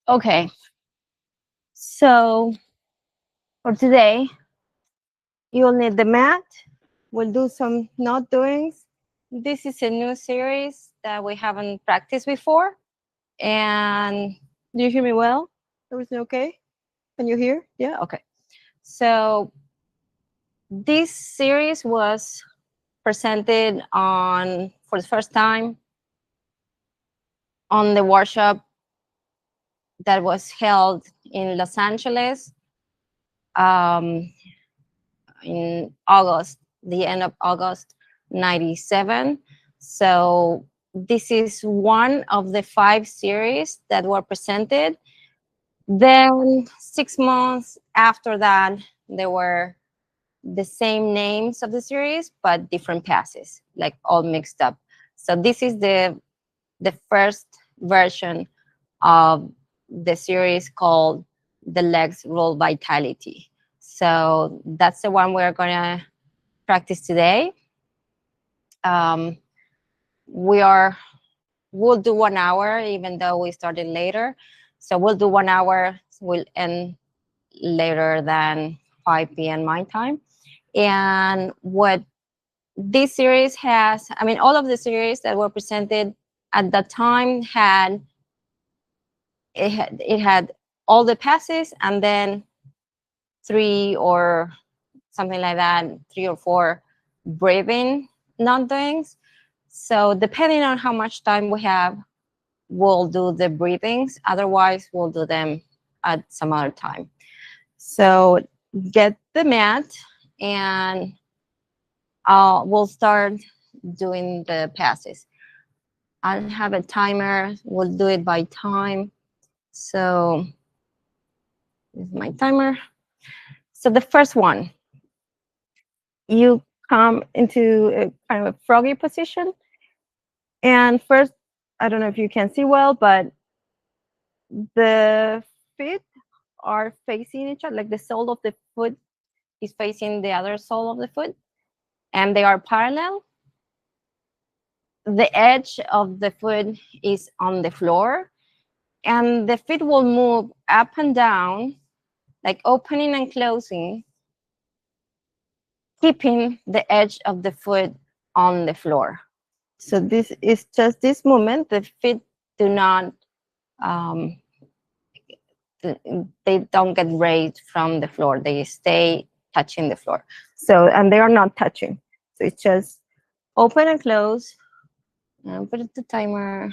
Okay, so for today, you'll need the mat. We'll do some not doings. This is a new series that we haven't practiced before. And do you hear me well? Everything okay? Can you hear? Yeah, okay. So this series was presented on for the first time on the workshop that was held in Los Angeles um, in August, the end of August 97. So this is one of the 5 series that were presented. Then 6 months after that, there were the same names of the series, but different passes, like all mixed up. So this is the first version of the series called The Legs Roll Vitality. So that's the one we're gonna practice today. Um, we are we'll do 1 hour, even though we started later. So we'll do 1 hour. We'll end later than 5 p.m. my time. And what this series has, I mean, all of the series that were presented at that time had all the passes and then 3 or something like that, 3 or 4 breathing non doings. So depending on how much time we have, we'll do the breathings. Otherwise, we'll do them at some other time. So get the mat and we'll start doing the passes. I'll have a timer. We'll do it by time. So this is my timer. So the first one, you come into a kind of a froggy position. And first, I don't know if you can see well, but the feet are facing each other, like the sole of the foot is facing the other sole of the foot, and they are parallel. The edge of the foot is on the floor, and the feet will move up and down, like opening and closing, keeping the edge of the foot on the floor. So this is just this movement. The feet do not, um, they don't get raised from the floor. They stay touching the floor. So, and they are not touching. So it's just open and close. And put the timer.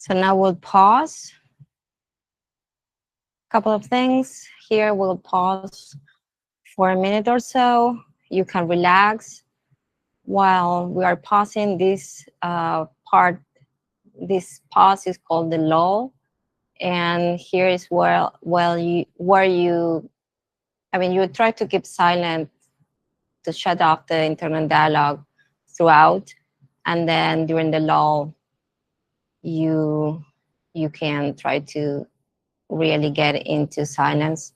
So now we'll pause. A couple of things. Here we'll pause for a minute or so. You can relax while we are pausing. This part, this pause is called the lull. And here is where you, I mean, you try to keep silent to shut off the internal dialogue throughout. And then during the lull, you you can try to really get into silence.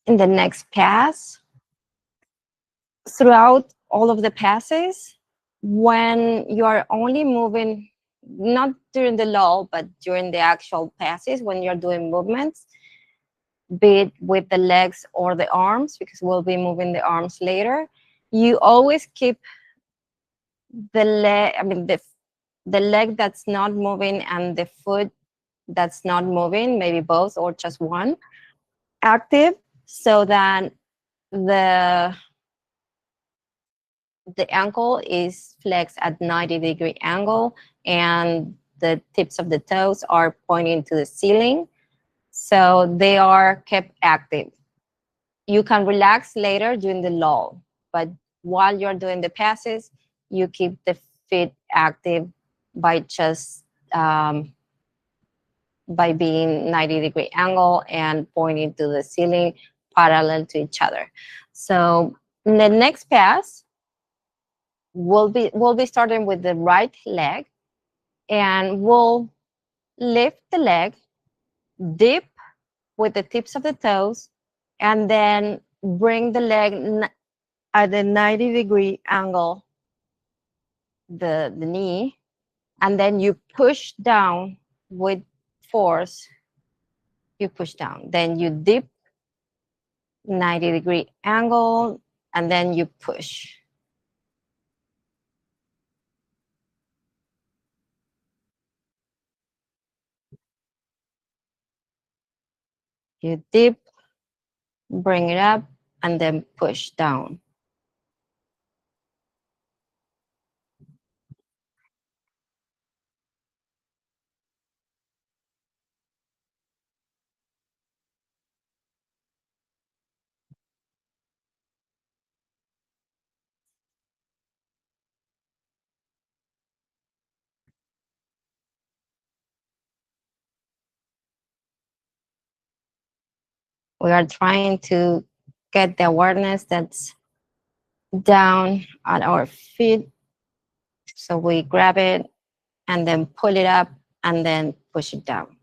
In the next pass, throughout all of the passes, when you are only moving, not during the lull, but during the actual passes, when you're doing movements, be it with the legs or the arms, because we'll be moving the arms later, you always keep the leg, I mean, the leg that's not moving and the foot that's not moving, maybe both or just one, active, so that the the ankle is flexed at 90-degree angle and the tips of the toes are pointing to the ceiling. So they are kept active. You can relax later during the lull, but while you're doing the passes, you keep the feet active by just by being 90-degree angle and pointing to the ceiling parallel to each other. So in the next pass, we'll be starting with the right leg, and we'll lift the leg, dip with the tips of the toes, and then bring the leg at the 90-degree angle, the knee, and then you push down with force. You push down, then you dip 90-degree angle, and then you push. You dip, bring it up, and then push down. We are trying to get the awareness that's down at our feet. So we grab it and then pull it up and then push it down.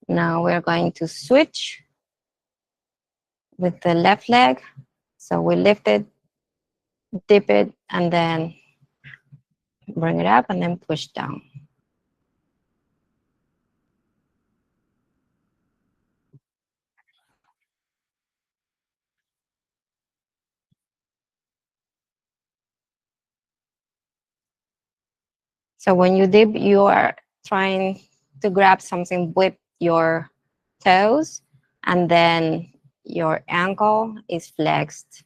Now we're going to switch with the left leg. So we lift it, dip it, and then bring it up and then push down. So when you dip, you are trying to grab something with your toes, and then your ankle is flexed.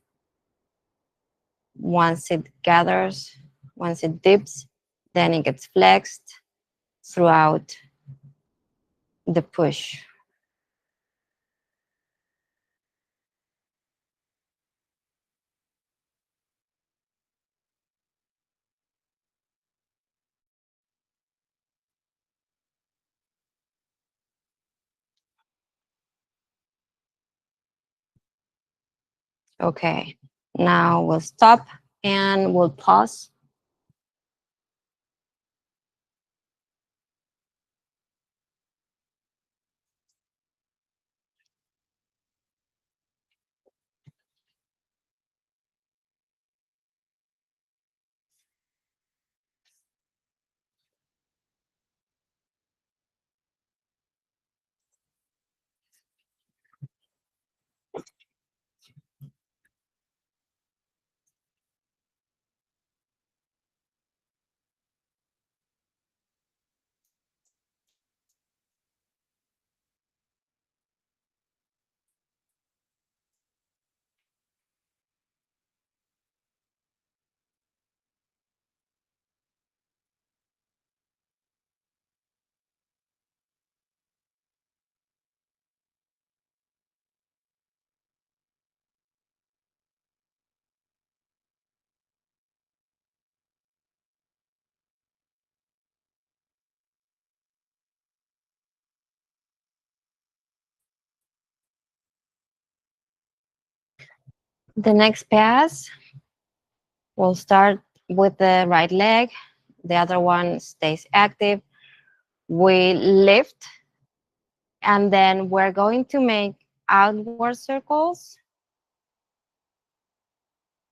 Once it gathers, once it dips, then it gets flexed throughout the push. Okay, now we'll stop and we'll pause. The next pass, we'll start with the right leg. The other one stays active. We lift, and then we're going to make outward circles,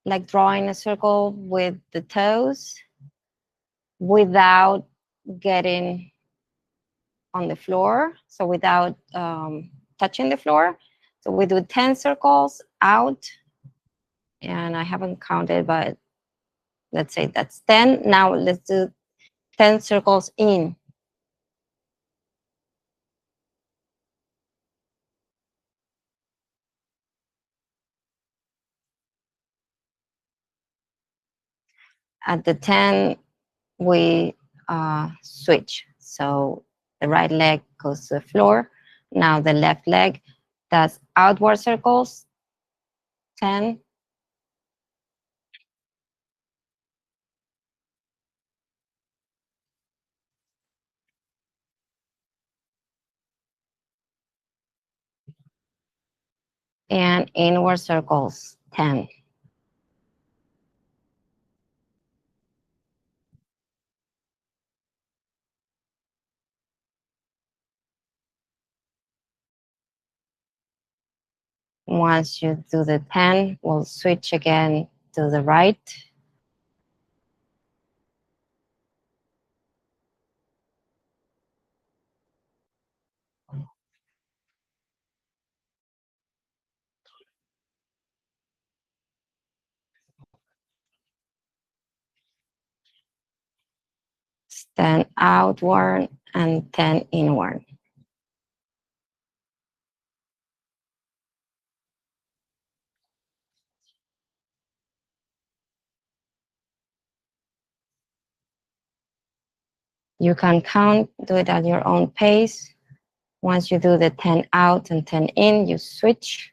like drawing a circle with the toes without getting on the floor, so without touching the floor. So we do 10 circles out, and I haven't counted, but let's say that's 10. Now let's do 10 circles in. At the 10, we switch. So the right leg goes to the floor. Now the left leg does outward circles, 10. And inward circles, 10. Once you do the 10, we'll switch again to the right. Stand outward and 10 inward. You can count, do it at your own pace. Once you do the 10 out and 10 in, you switch.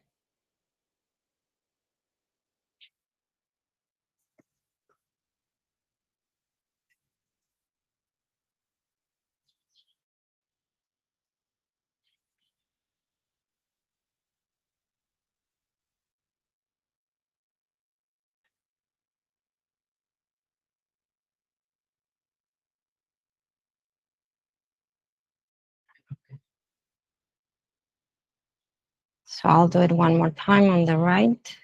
So I'll do it one more time on the right.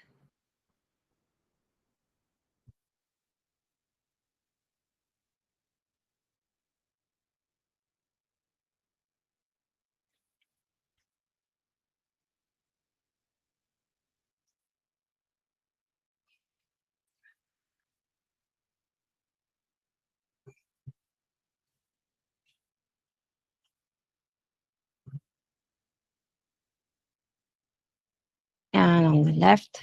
And on the left.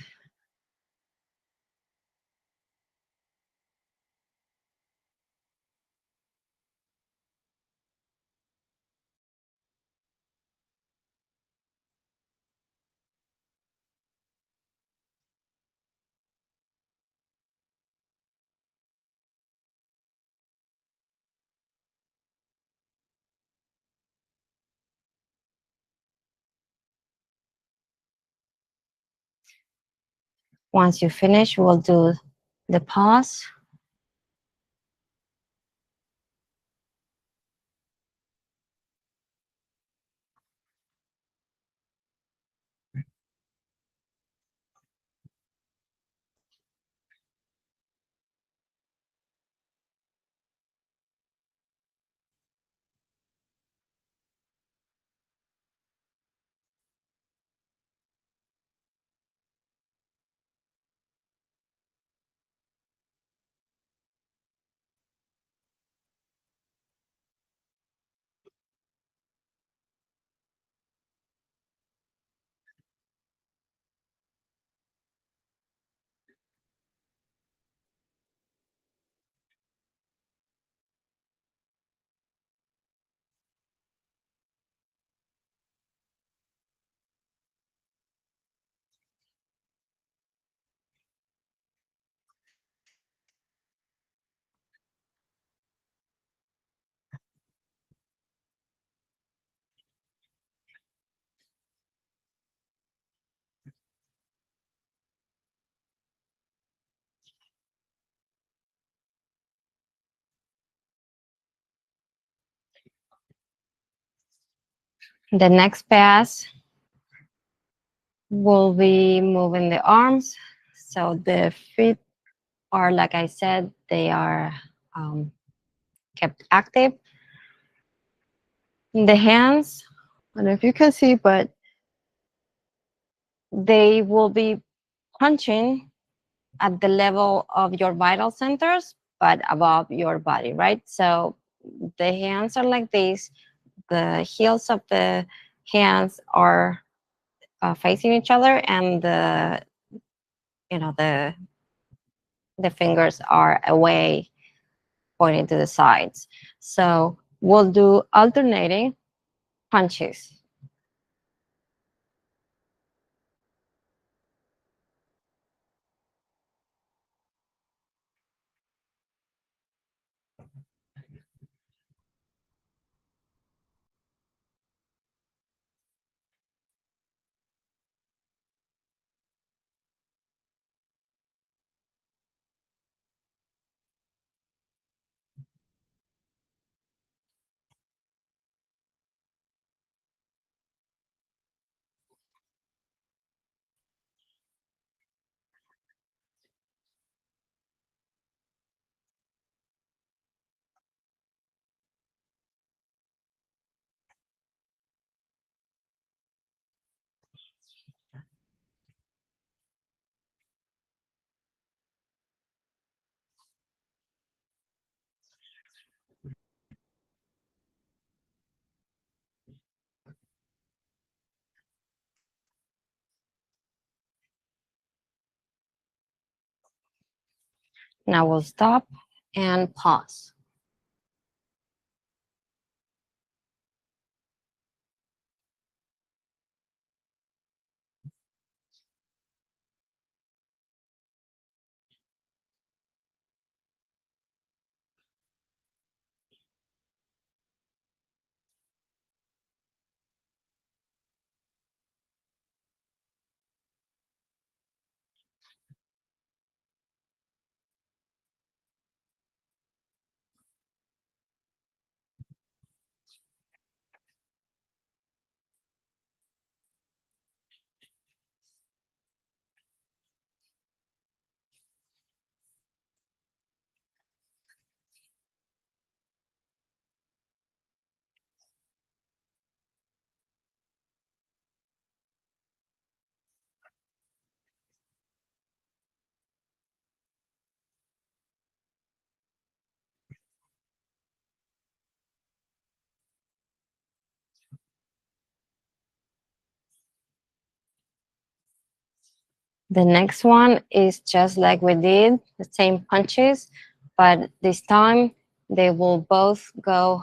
Once you finish, we'll do the pause. The next pass will be moving the arms. So the feet are, like I said, they are um, kept active. The hands, I don't know if you can see, but they will be punching at the level of your vital centers, but above your body, right? So the hands are like this. The heels of the hands are facing each other, and you know the fingers are away, pointing to the sides. So we'll do alternating punches. Now we'll stop and pause. The next one is just like we did, the same punches, but this time they will both go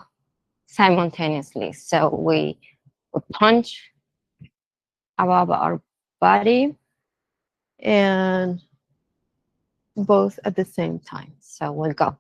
simultaneously. So we punch above our body and both at the same time. So we'll go.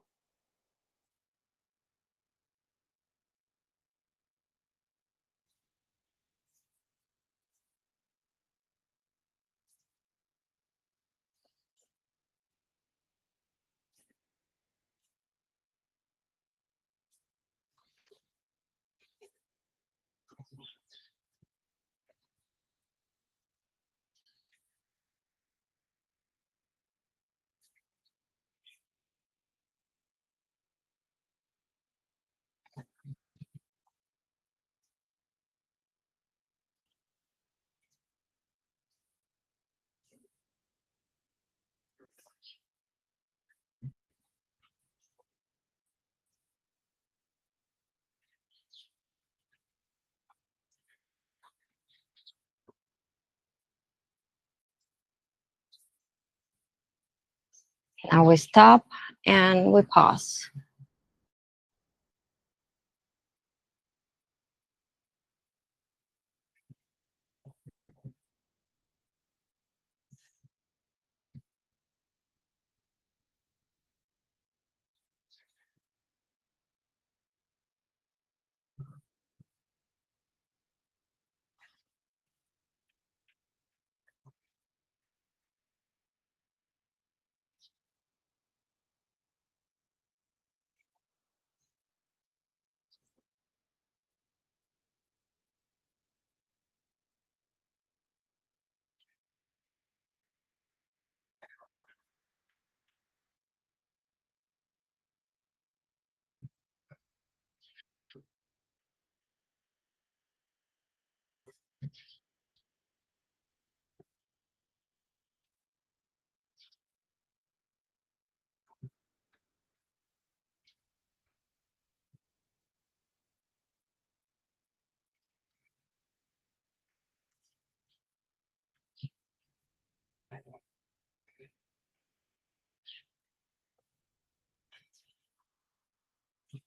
Now we stop and we pause.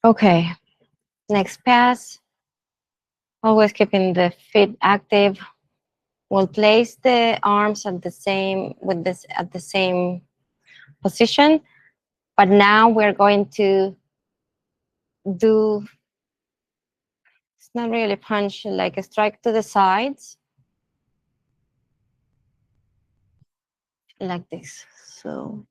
Okay, next pass, always keeping the feet active. We'll place the arms at the same with this at the same position, but now we're going to do, it's not really punch, like a strike to the sides like this. So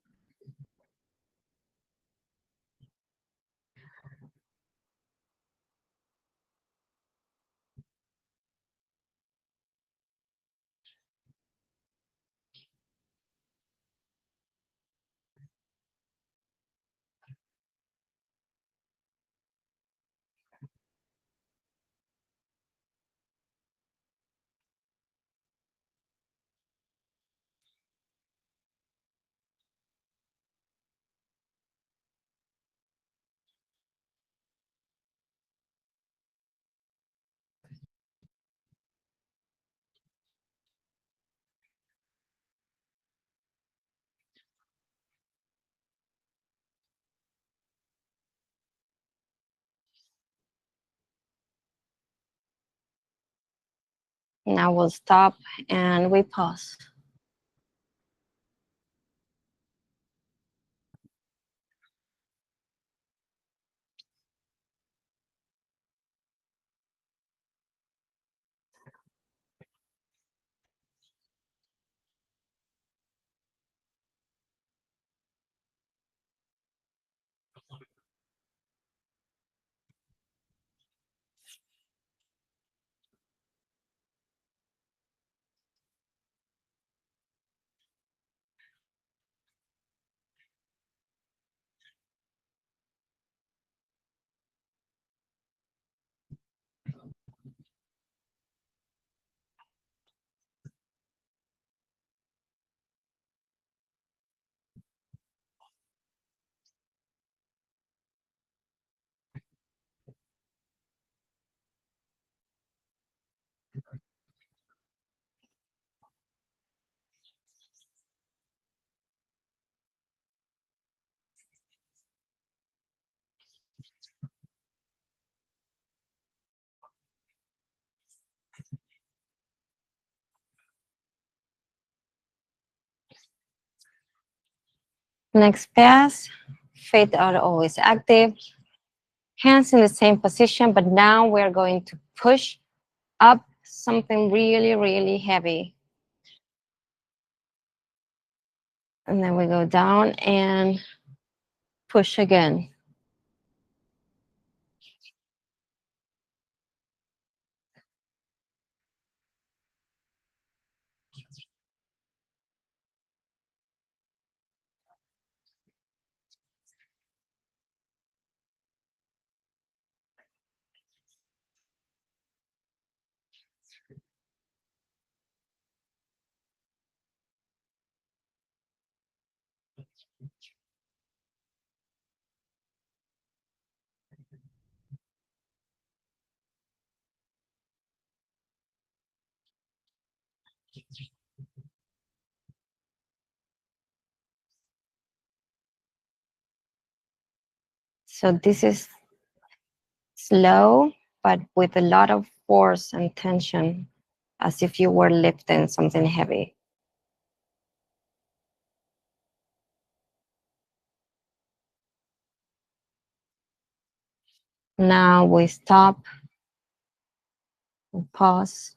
now we'll stop and we pause. Next pass, feet are always active, hands in the same position, but now we're going to push up something really, really heavy. And then we go down and push again. So this is slow, but with a lot of force and tension, as if you were lifting something heavy. Now we stop, and pause.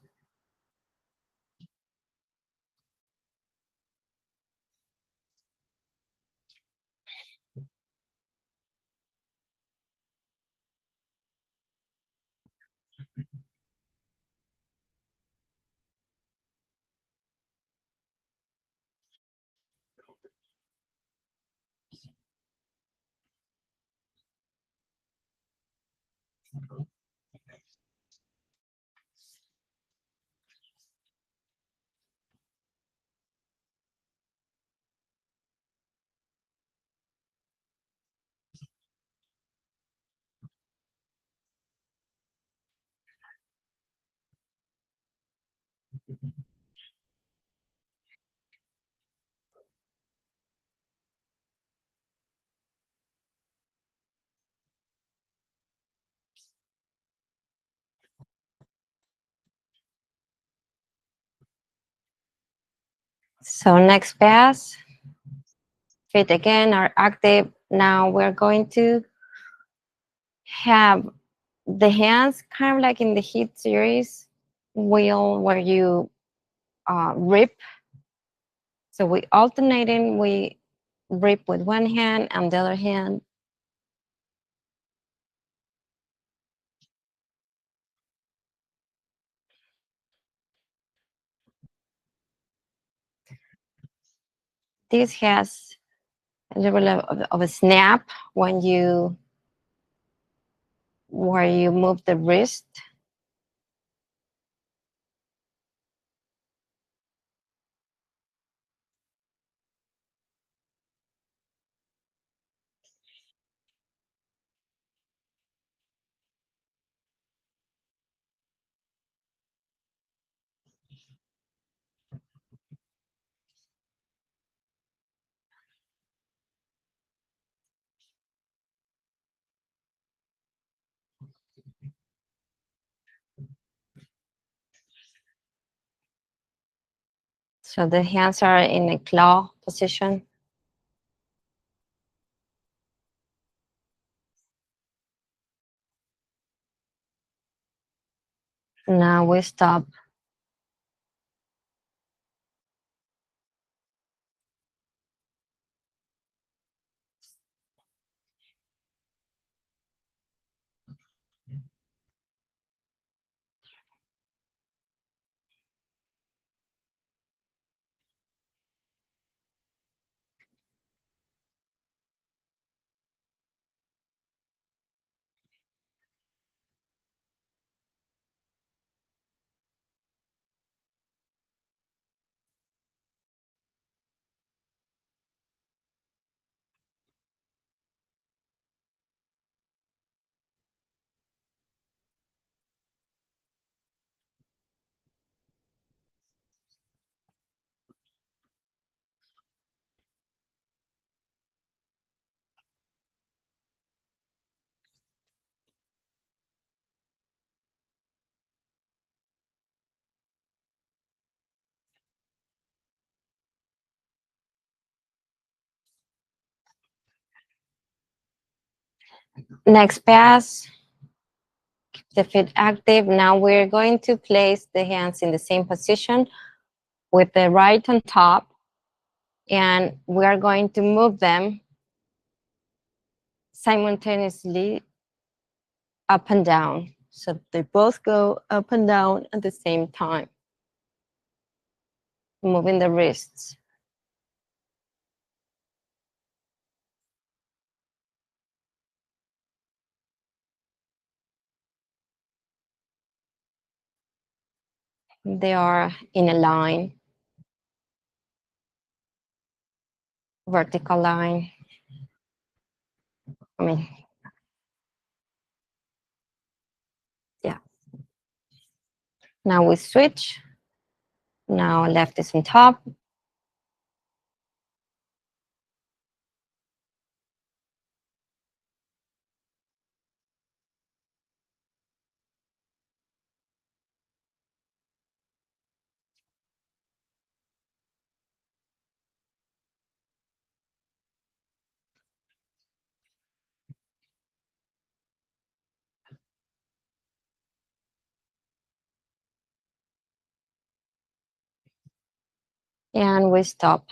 So next pass, feet again are active. Now we're going to have the hands kind of like in the HIIT series wheel where you rip. So we alternating, we rip with one hand and the other hand. This has a little bit of a snap when you where you move the wrist. So the hands are in a claw position. Now we stop. Next pass, the feet active. Now we're going to place the hands in the same position with the right on top, and we are going to move them simultaneously up and down. So they both go up and down at the same time, moving the wrists. They are in a line, vertical line. I mean, yeah. Now we switch. Now left is on top. And we stop.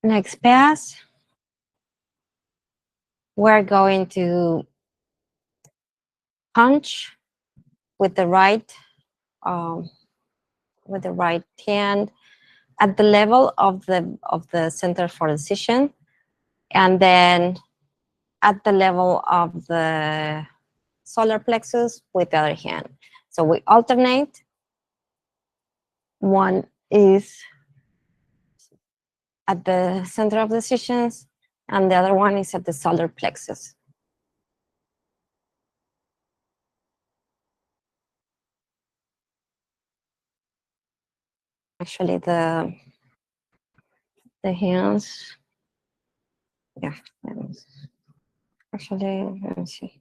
Next pass, we're going to punch with the um, right hand at the level of the center for decision, and then at the level of the solar plexus with the other hand. So we alternate. One is at the center of decisions, and the other one is at the solar plexus. Actually, the hands, yeah. Actually, let me see.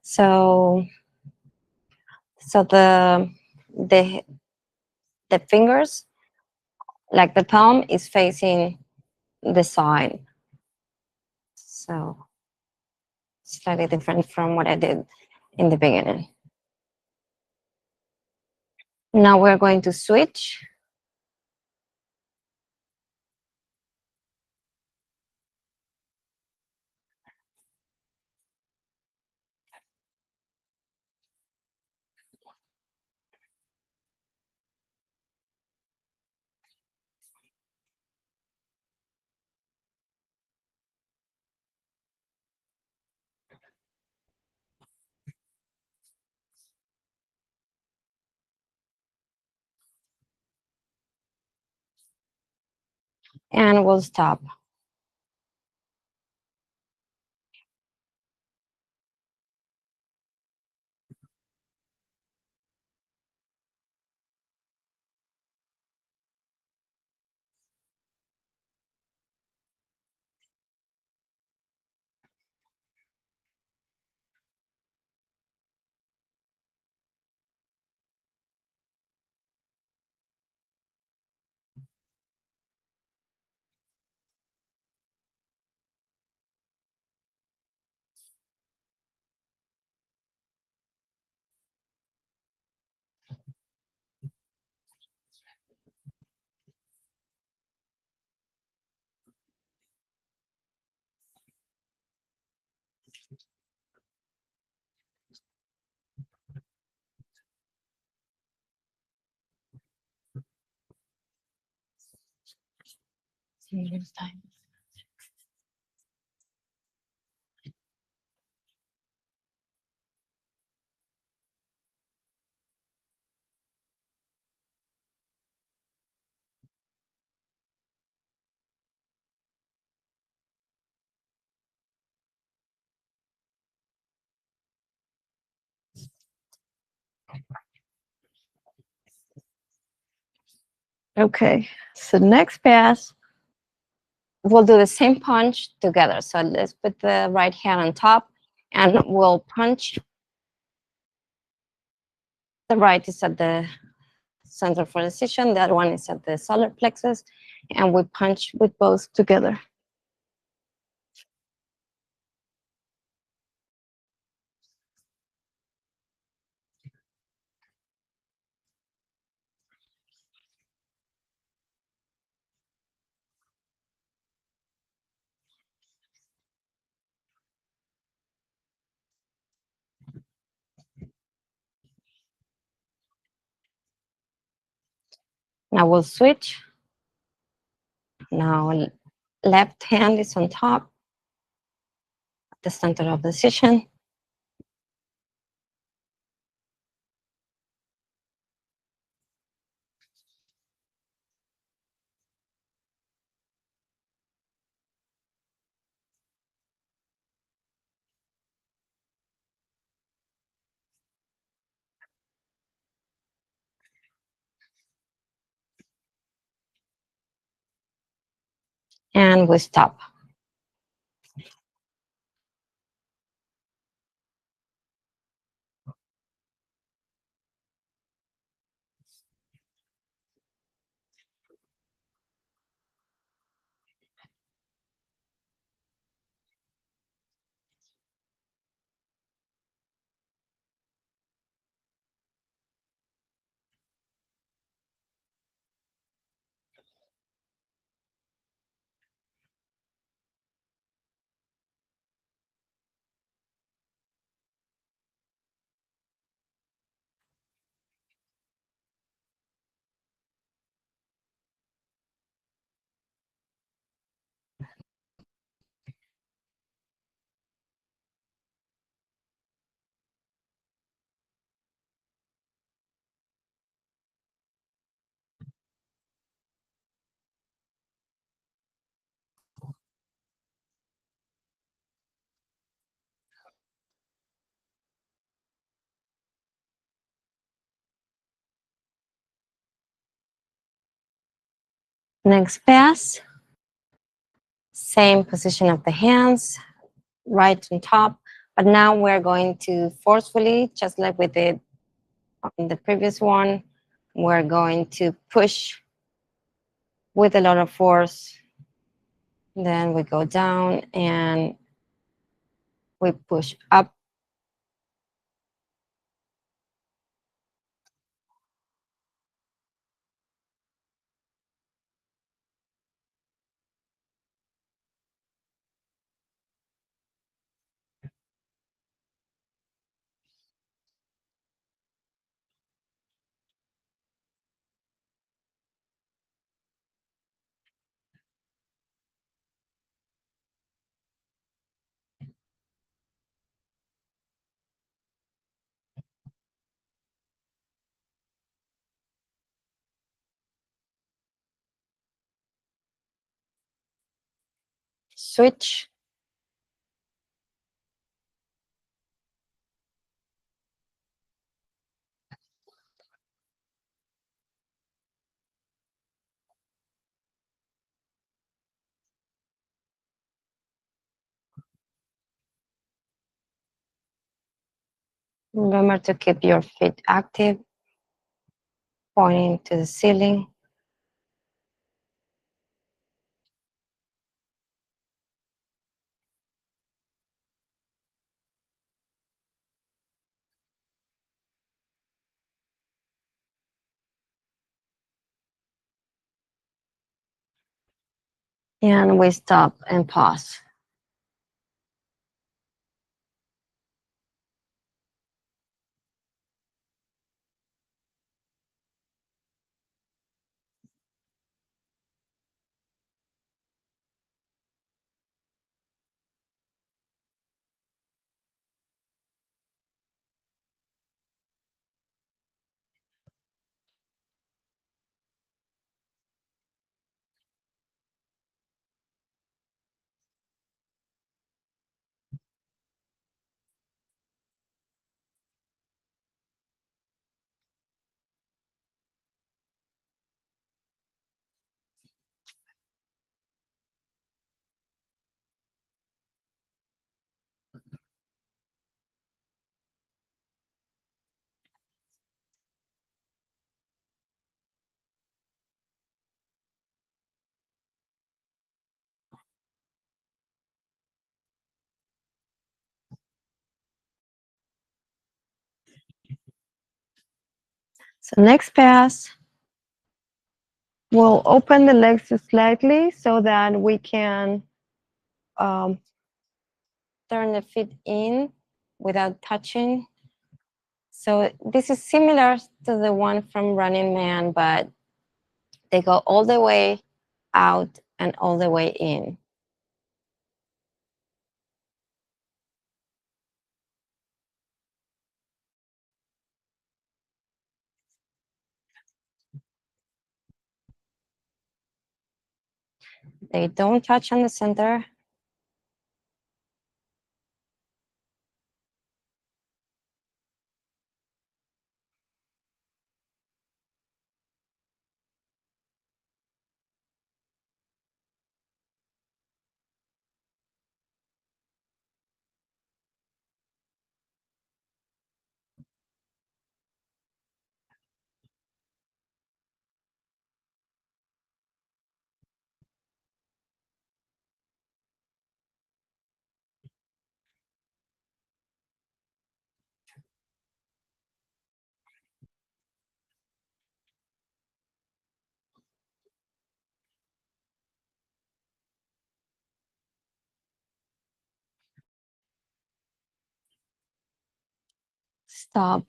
So the the fingers, like the palm, is facing the side. So slightly different from what I did in the beginning. Now we're going to switch. And we'll stop. Okay, so next pass, we'll do the same punch together. So let's put the right hand on top and we'll punch. The right is at the center for decision, the other one is at the solar plexus, and we punch with both together. Now we'll switch. Now left hand is on top, at the center of decision. And we stop. Next pass, same position of the hands, right on top, but now we're going to forcefully, just like we did on the previous one, we're going to push with a lot of force. Then we go down and we push up. Switch. Remember to keep your feet active, pointing to the ceiling. And we stop and pause. So next pass, we'll open the legs slightly so that we can um, turn the feet in without touching. So this is similar to the one from Running Man, but they go all the way out and all the way in. They don't touch on the center. Stop.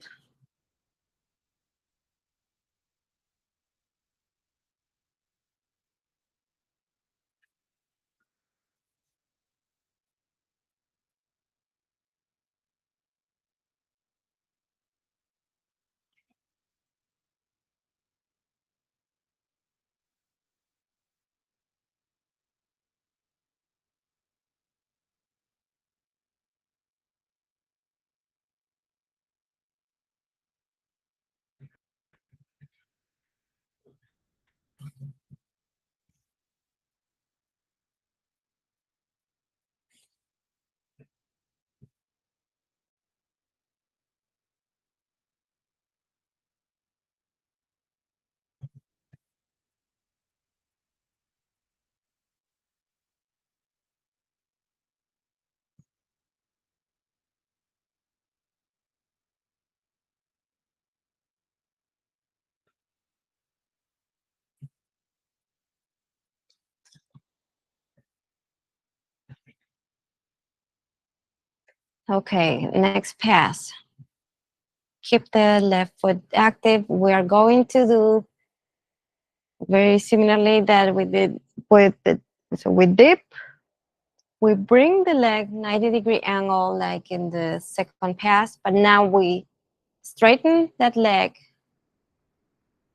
Okay, next pass. Keep the left foot active. We are going to do very similarly that we did with the, so we dip, we bring the leg 90-degree angle like in the second pass, but now we straighten that leg,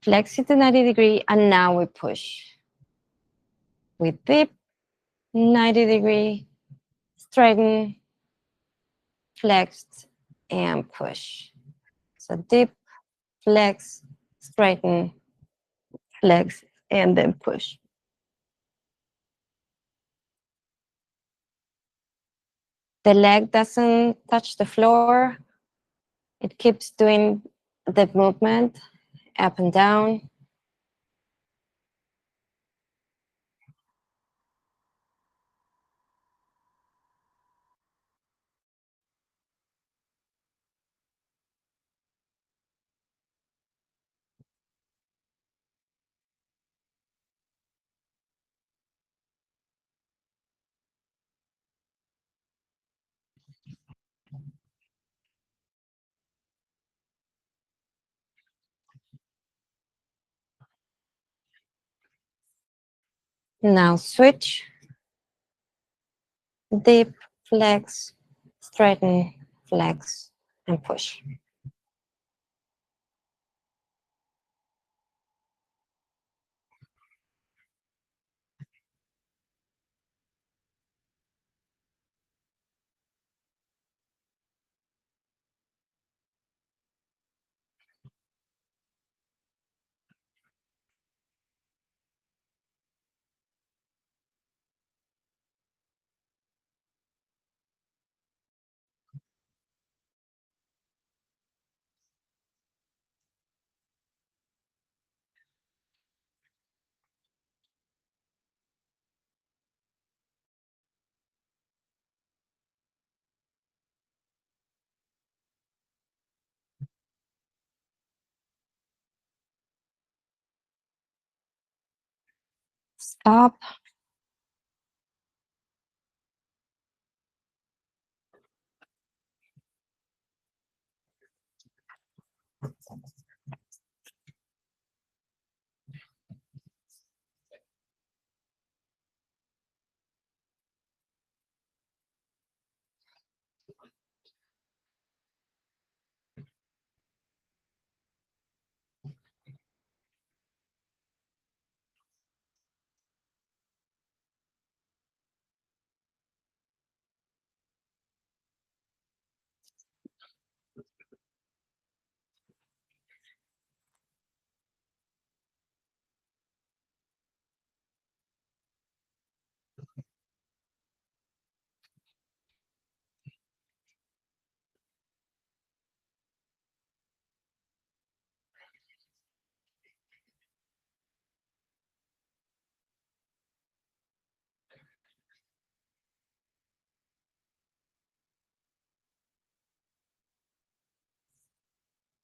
flex it to 90-degree, and now we push. We dip, 90-degree, straighten, flex, and push. So dip, flex, straighten, flex, and then push. The leg doesn't touch the floor. It keeps doing the movement up and down. Now switch, dip, flex, straighten, flex, and push. Stop.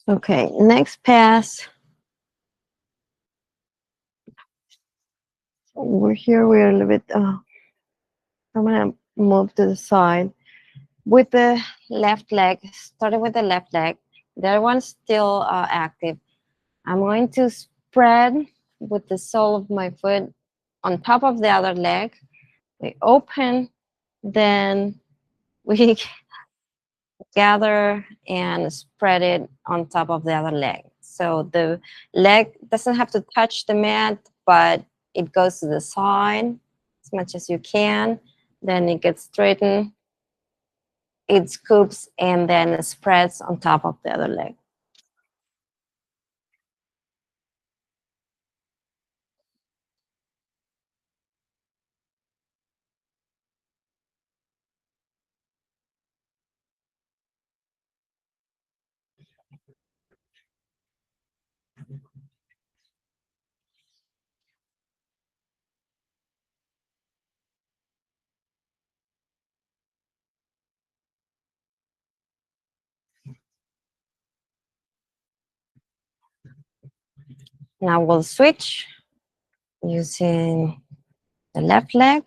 Okay, next pass. We're here, we're a little bit, I'm gonna move to the side. With the left leg, starting with the left leg, the other one's still active. I'm going to spread with the sole of my foot on top of the other leg. We open, then we gather and spread it on top of the other leg. So the leg doesn't have to touch the mat, but it goes to the side as much as you can. Then it gets straightened, it scoops, and then it spreads on top of the other leg. Now we'll switch using the left leg.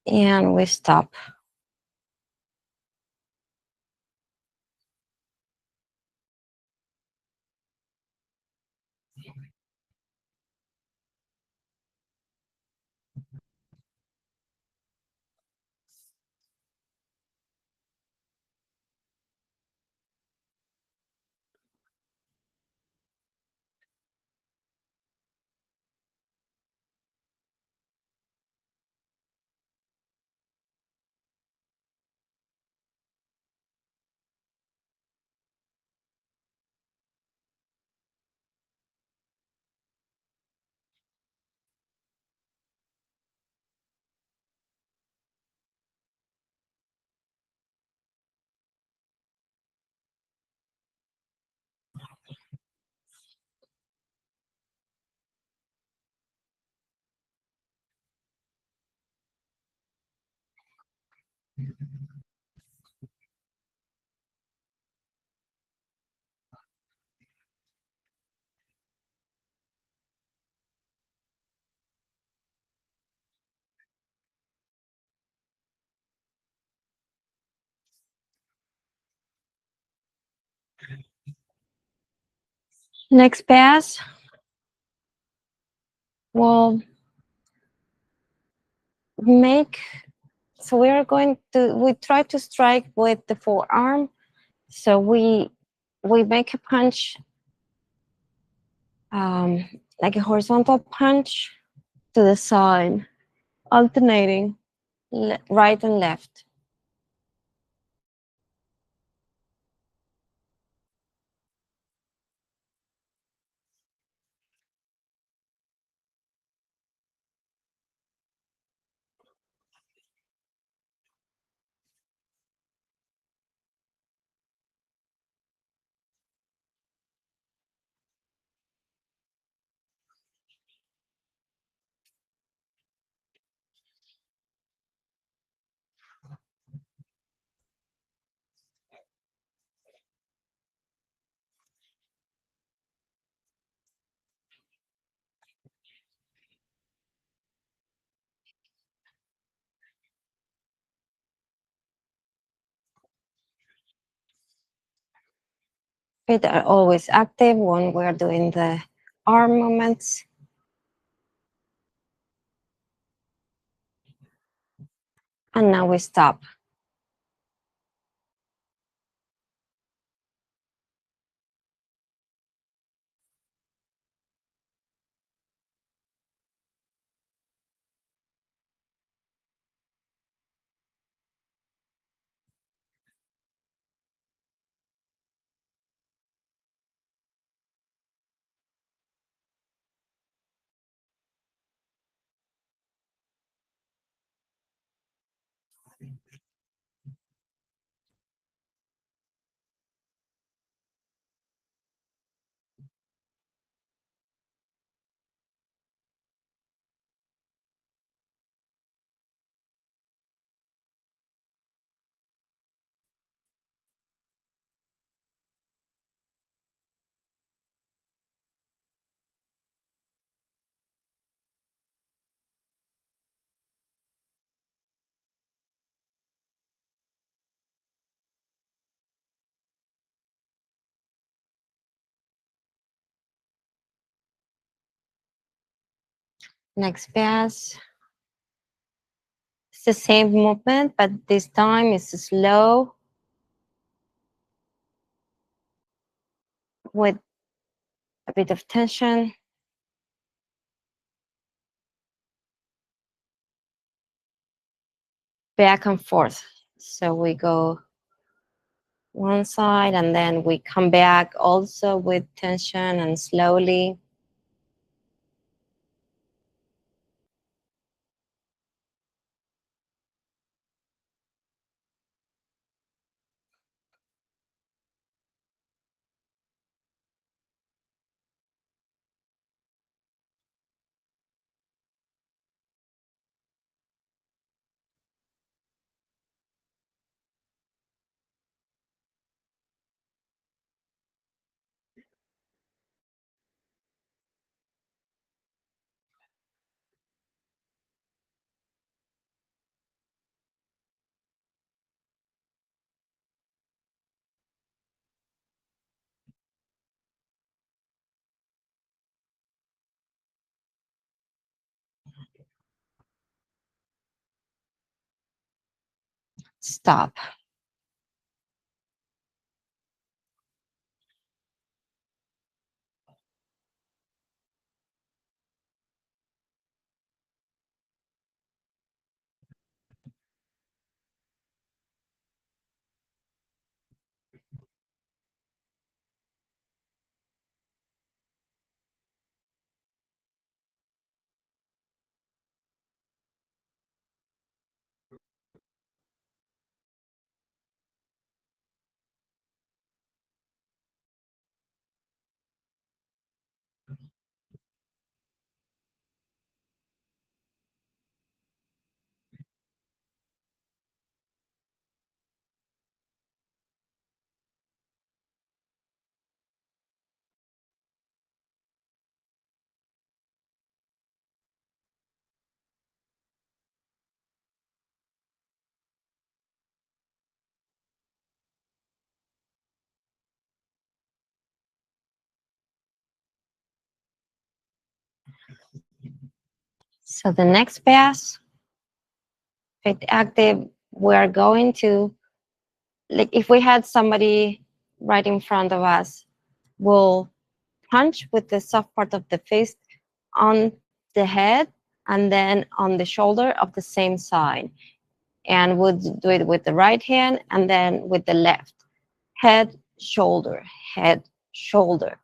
and we stop. Next pass, we'll make, so we try to strike with the forearm. So we make a punch, like a horizontal punch to the side, alternating right and left. Feet are always active when we're doing the arm movements. And now we stop. Next pass. It's the same movement, but this time it's slow with a bit of tension. Back and forth. So we go one side and then we come back also with tension and slowly. stop. So the next pass, fit active, we're going to, like if we had somebody right in front of us, we'll punch with the soft part of the fist on the head and then on the shoulder of the same side. And we'll do it with the right hand and then with the left. Head, shoulder, head, shoulder.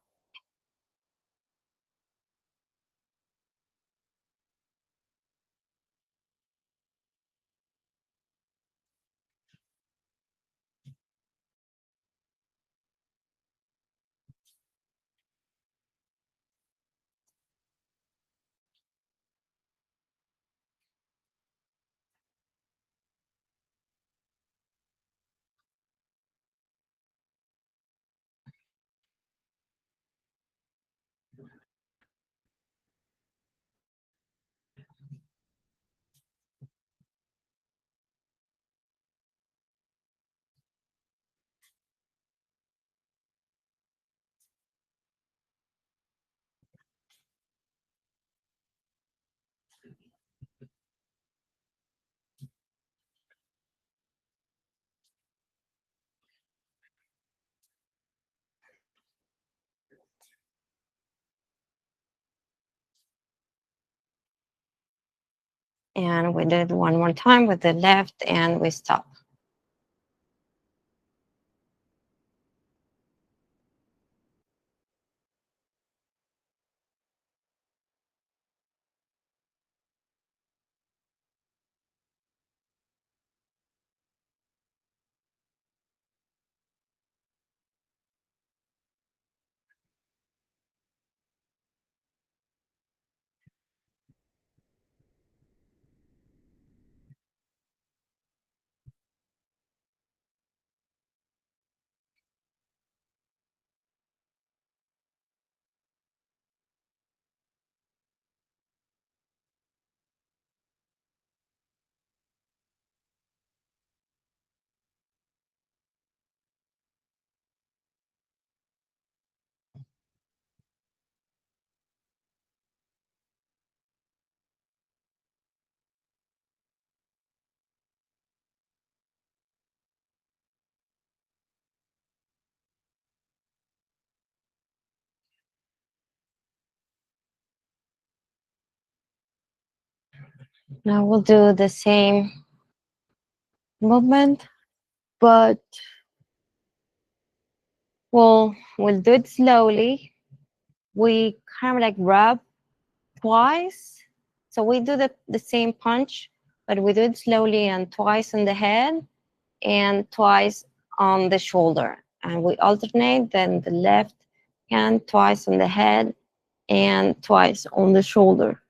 And we did one more time with the left and we stop. Now we'll do the same movement, but we'll do it slowly. We kind of like rub twice. So we do the same punch, but we do it slowly and twice on the head and twice on the shoulder. And we alternate, then the left hand twice on the head and twice on the shoulder.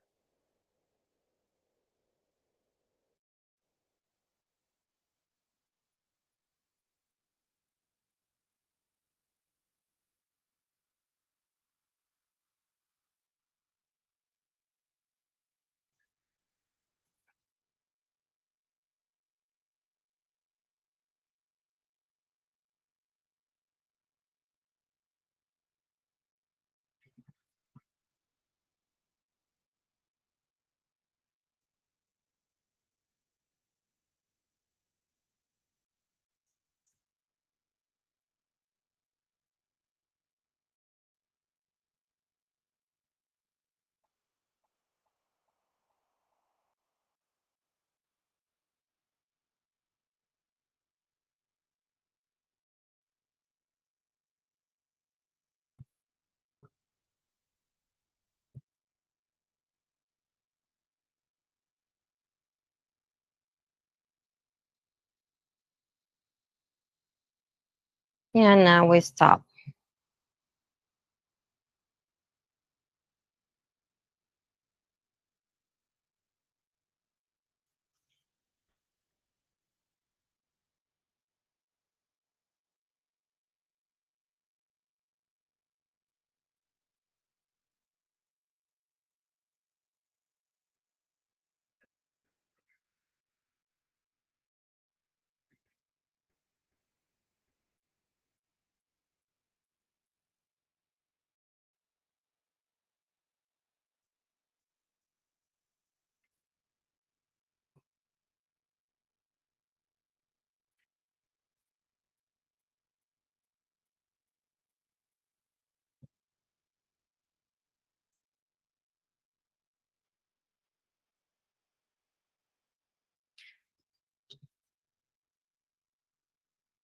And now we stop.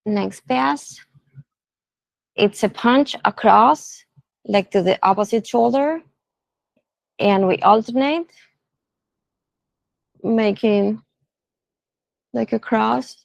Next pass, it's a punch across, like to the opposite shoulder, and we alternate, making like a cross.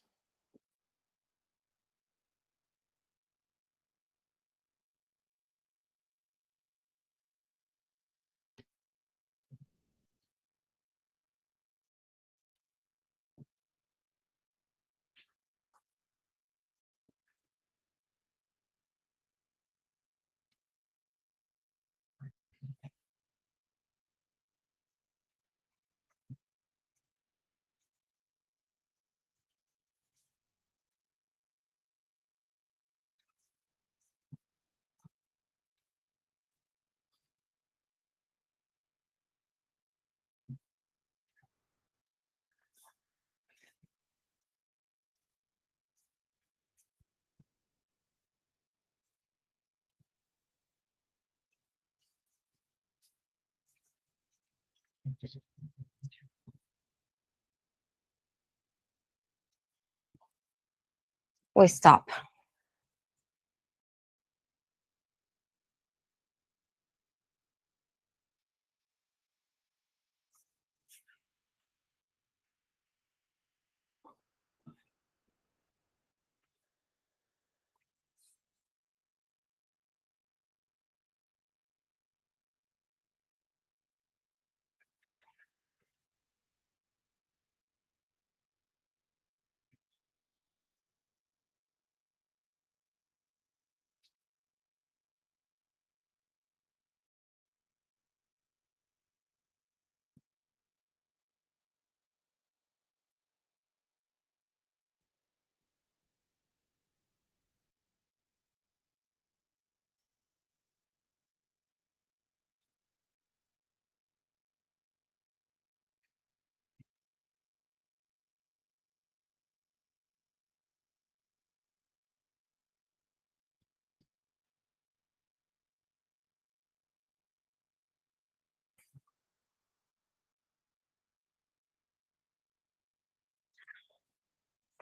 We stop.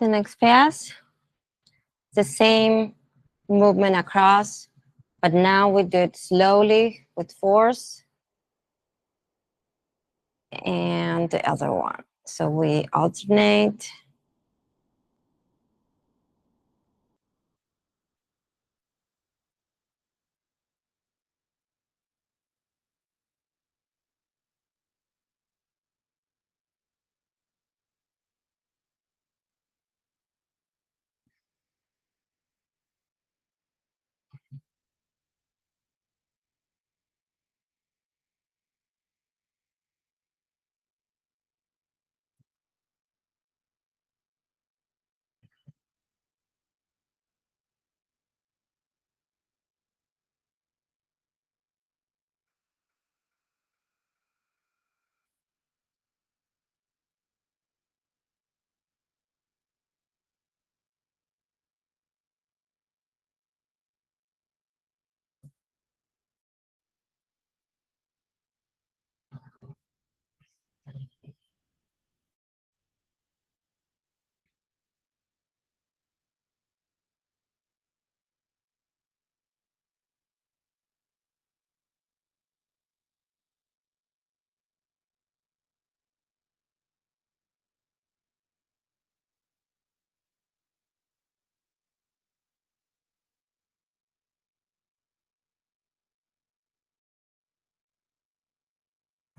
The next pass, the same movement across, but now we do it slowly with force. And the other one. So we alternate.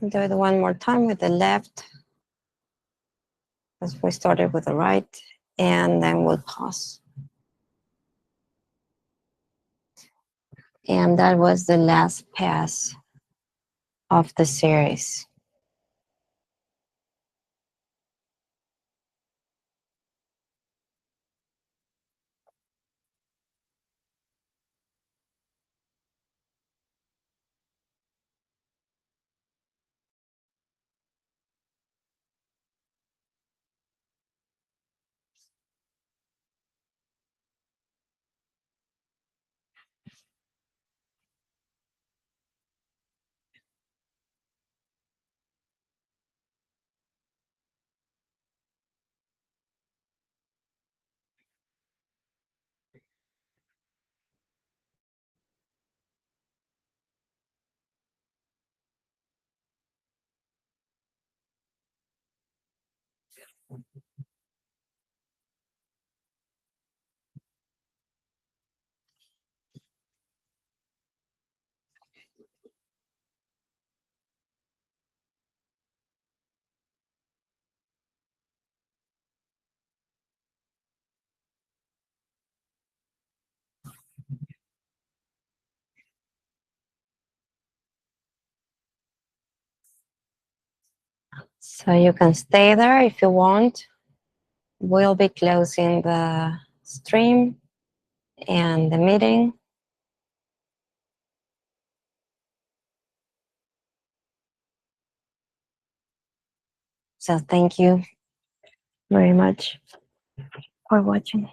Do it one more time with the left, as we started with the right, and then we'll pause. And that was the last pass of the series. So you can stay there if you want. We'll be closing the stream and the meeting. So thank you very much for watching.